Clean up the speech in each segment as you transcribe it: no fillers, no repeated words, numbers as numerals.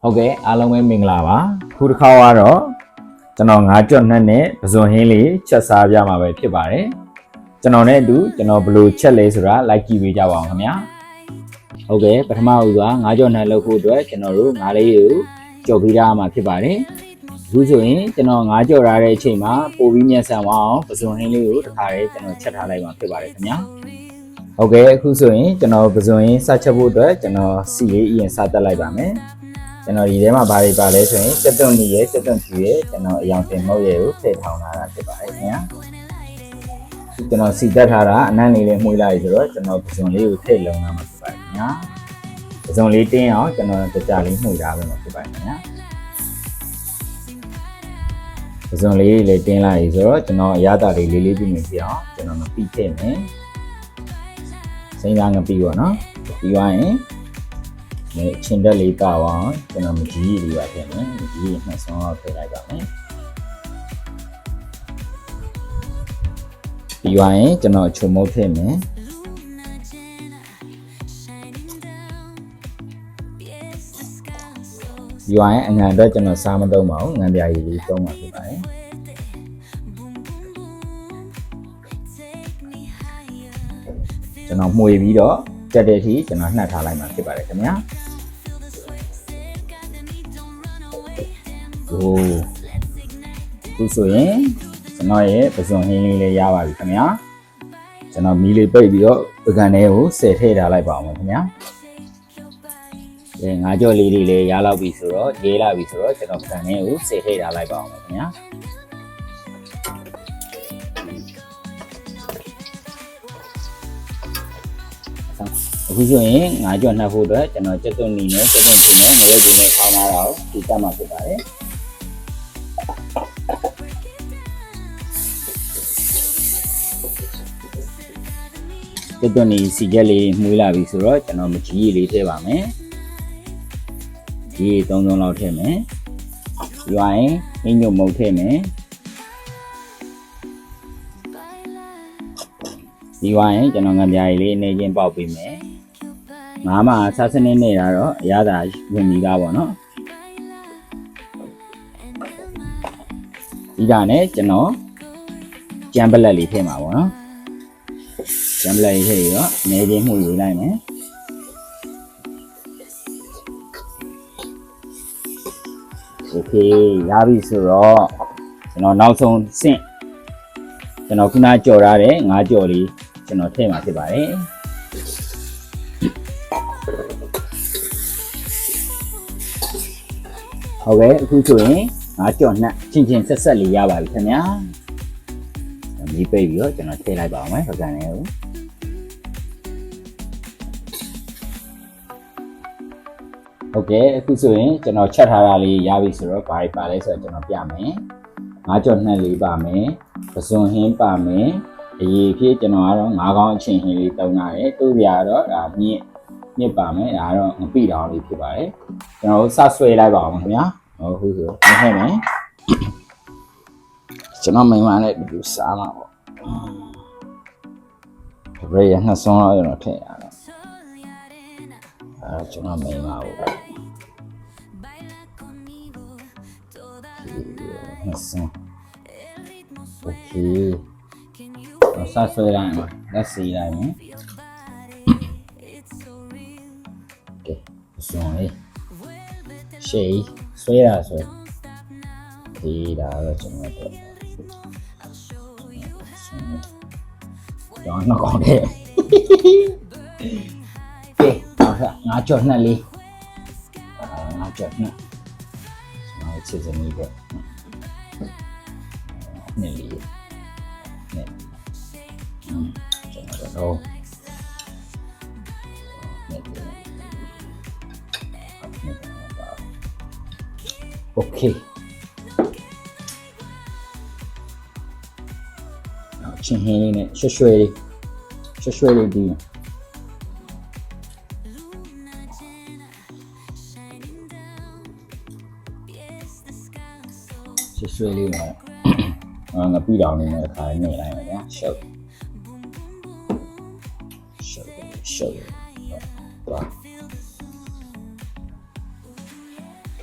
ဟုတ်ကဲ့အားလုံးပဲမင်္ဂလာပါခုတစ်ခါကတော့ကျွန်တော်9ကြော့2နဲ့ပဇွန်ဟင်းလေးချက်စားပြမှာပဲဖြစ်ပါတယ်ကျွန်တော်နဲ့အတူကျွန်တော်ဘယ်လိုချက်လဲဆိုတာလိုက်ကြည့်ပေးကြပါအောင်ခင်ဗျာဟုတ်ကဲ့ပထမဦးစွာ9ကြော့2လောက်ဖို့အတွက်ကျွန်တော်တို့9လေးကိုကြော်ပြီးရမှာဖြစ်ပါတယ်အခုဆိုရင်ကျွန်တော်9ကြော်ရတဲ့အချိန်မှာပိုပြီးမြန်ဆန်အောင်ပဇွန်ဟင်းလေးကိုတစ်ခါလေးကျွန်တော်ချက်ထားလိုက်မှာဖြစ်ပါတယ်ခင်ဗျာဟုတ်ကဲ့အခုဆိုရင်ကျွန်တော်ပဇွန်ဟင်းစချက်ဖို့အတွက်ကျွန်တော်စီလေးအရင်စတက်လိုက်ပါမယ်ကျွန်တော်ဒီထဲမှာဘာတွေပါလဲဆိုရင်စက်သွန်နီရဲ့စက်သွန်ဖြူရဲ့ကျွန်တော်အယောင်တင်မုတ်ရဲ့ကိုထည့်ထောင်လာတာဖြစ်ပါတယ်ခင်ဗျာကျွန်တော်စီတက်ထားတာအနံ့လေးမှုှလိုက်ဆိုတော့ကျွန်တော်ပဇွန်လေးကိုထည့်လုံးလာမှာဖြစ်ပါတယ်ခင်ဗျာပဇွန်လေးတင်းအောင်ကျွန်တော်တကြလေးမှုှထားပေးမှာဖြစ်ပါတယ်ခင်ဗျာပဇွန်လေးလည်းတင်းလိုက်ဆိုတော့ကျွန်တော်အရသာလေးလေးလေးပြနေပြအောင်ကျွန်တော်မပြီးထည့်မယ်စိမ်းသားငပိပေါ့နော်ပြီးသွားရင်ချင်းတက်လေးပါအောင်ကျွန်တော်မကြီးလေးပါထည့်မယ်မကြီးနှစ်ဆုံးတော့ထည့်လိုက်ပါမယ်ပြီးသွားရင်ကျွန်တော်ချုံမုတ်ထည့်မယ်ပြီးသွားရင်အငံအတွက်ကျွန်တော်စားမသုံးပါဘူးငံပြာရည်လေးသုံးပါဖြစ်ပါတယ်ကျွန်တော်မှုေပြီးတော့တက်တဲ့အထိကျွန်တော်နှက်ထားလိုက်မှာဖြစ်ပါတယ်ခင်ဗျာခုဆိုရင်ကျွန်တော်ရဲ့ပဇွန်ဟင်းလေးလည်းရပါပြီခင်ဗျာကျွန်တော်မီးလေးပိတ်ပြီးတော့ပကံထဲကိုဆယ်ထည့်ထားလိုက်ပါအောင်ခင်ဗျာငါးကြော်လေးတွေလည်းရလောက်ပြီဆိုတော့ရေးလာပြီဆိုတော့ကျွန်တော်ပကံထဲကိုဆယ်ထည့်ထားလိုက်ပါအောင်ခင်ဗျာအခုဆိုရင်ငါးကြော်နှက်ဖို့အတွက်ကျွန်တော်စက်သွန်နီနဲ့စက်သွန်ဖြူနဲ့ငရုတ်ကြီးနဲ့ခေါင်းလာတာကိုဒီတက်မှာဖြစ်ပါတယ်စက်သွန်နီစီချက်လေးမှုှလာပြီဆိုတော့ကျွန်တော်မကြီးရည်လေးထည့်ပါမယ်ကြီး3လုံးလောက်ထည့်မယ်ပြီးရင်အင်းညုတ်မုတ်ထည့်မယ်ပြီးရင်ကျွန်တော်ငံပြားရည်လေးအနေချင်းပေါက်ပေးမယ်ငါးမှာဆစနစ်နေတာတော့အရသာဝင်ပြီးသားပေါ့နော်ဒီကနဲ့ကျွန်တော်ကြမ်းပလက်လေးထည့်မှာပေါ့နော်ကြမ်းပလက်လေးထည့်ပြီးတော့အနေချင်းမှုယူလိုက်မယ်โอเคရပြီဆိုတော့ကျွန်တော်နောက်ဆုံးဆင့်ကျွန်တော်ခုနကြော်ထားတဲ့ငါးကြော်လေးကျွန်တော်ထည့်မှာဖြစ်ပါတယ်ဟုတ်ကဲ့အခုဆိုရင်ငါးကြော်နှက်ချင်းချင်းဆက်ဆက်လေးရပါပြီခင်ဗျာမီးပိတ်ပြီးတော့ကျွန်တော်ထည့်လိုက်ပါအောင်မယ်ပကံလေးကိုဟုတ်ကဲ့အခုဆိုရင်ကျွန်တော်ချက်ထားတာလေးရပြီဆိုတော့ဘာတွေပါလဲဆိုတော့ကျွန်တော်ပြမယ်ငါးကြော်နှက်လေးပါမယ်ပဇွန်ဟင်းပါမယ်အရေးဖြစ်ကျွန်တော်ကတော့ငါးကောင်းအချင်းဟင်းလေးတုံးထားတယ်တိုးပြတော့ဒါမြင့်ပါမယ်ဒါကတော့ငပိတောင်လေးဖြစ်ပါတယ်ကျွန်တော်စဆွဲလိုက်ပါအောင်ခင်ဗျာဟုတ်ခုဆိုဟဲ့မယ်ကျွန်တော်မိမနဲ့ဒီစားမှာပေါ့ရေရနှစ်ဆုံးတော့ကျွန်တော်ထည့်ရတော့ကျွန်တော်မိမပေါ့နှစ်ဆုံးโอเคစဆွဲလိုက်မှာလက်စီလိုက်မယ်โอเคဆုံးလေးရှေ့ဆွဲရဆွဲဒီဒါတော့ကျွန်တော်တို့တော့ကောင်းတယ်ကဲငါကြော်နှက်လေးငါကြော်နှက်ကျွန်တော်ချစ်စနေပဲနေလေးနေကျွန်တော်တော့โอเคချင်းဟင်းလေးနဲ့ရွှဲလေးပြီးရွှဲလေးနဲ့ငါပြီးတောင်နေနဲ့ခါနေလိုက်မယ်ဗျာရှုပ်သွား โอเค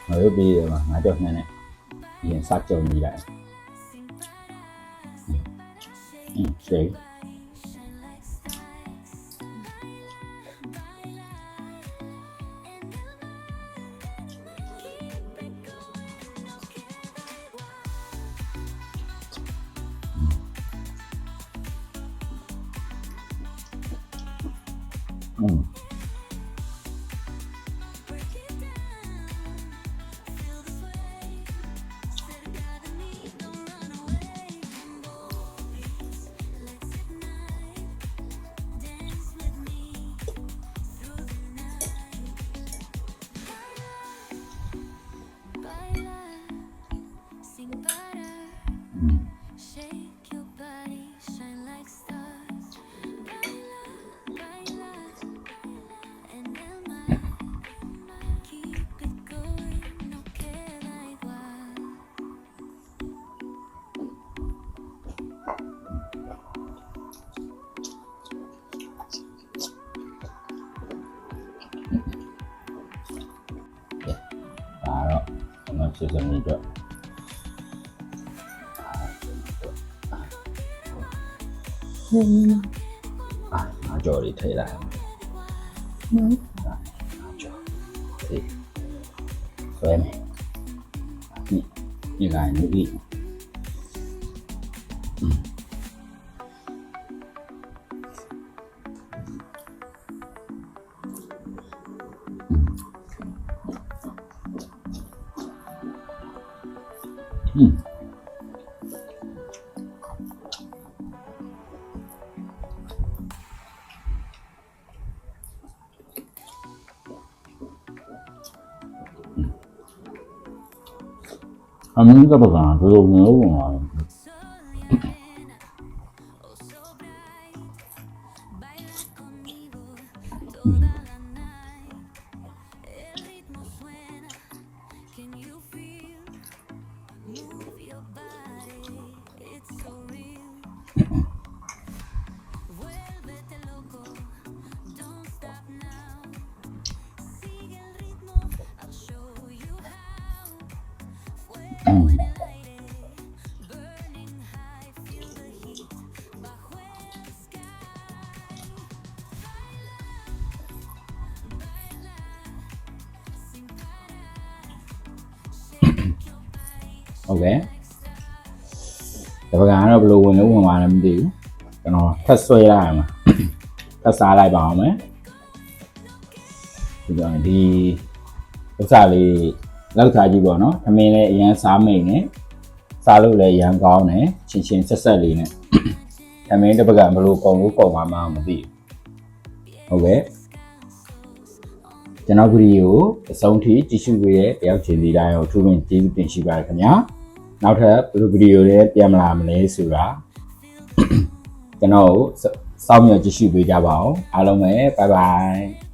ငါတို့ပြီးတယ်မှာငါကြောက်နှမ်းနဲ့ရင်စကြုံနေလိုက်ရှေ့谢谢你的。拿脚里推来。拿脚，对，所以你看你。他们这不干，这都没有啊。ဟုတ်ကဲ့ဒီဘက်ကတော့ဘယ်လိုဝင်လို့ဝင်သွားလဲမသိဘူးကျွန်တော်ဖတ်ဆွဲလိုက်ရမှာဖတ်စားလိုက်ပါအောင်မယ်ဒီဥစ္စာလေးလောက်ထားကြည့်ပေါ့နော်သမင်းလည်းအရန်စားမိန်နဲ့စားလို့လည်းအရန်ကောင်းတယ်ချင်းချင်းဆက်ဆက်လေးနဲ့သမင်းတစ်ဘက်ကဘယ်လိုကုန်လို့ကုန်မှာမသိဘူးဟုတ်ကဲ့ကျွန်တော်ဗီဒီယိုအဆုံးထိကြည့်ရှုပေးတဲ့တယောက်ချင်းစီတိုင်းကိုထူးပင်ကျေးဇူးတင်ရှိပါတယ်ခင်ဗျာနောက်ထပ်ဗီဒီယိုတွေပြန်မလာမလဲဆိုတာကျွန်တော်စောင့်မျှော်ကြည့်ရှုပေးကြပါဦးအားလုံးပဲ bye bye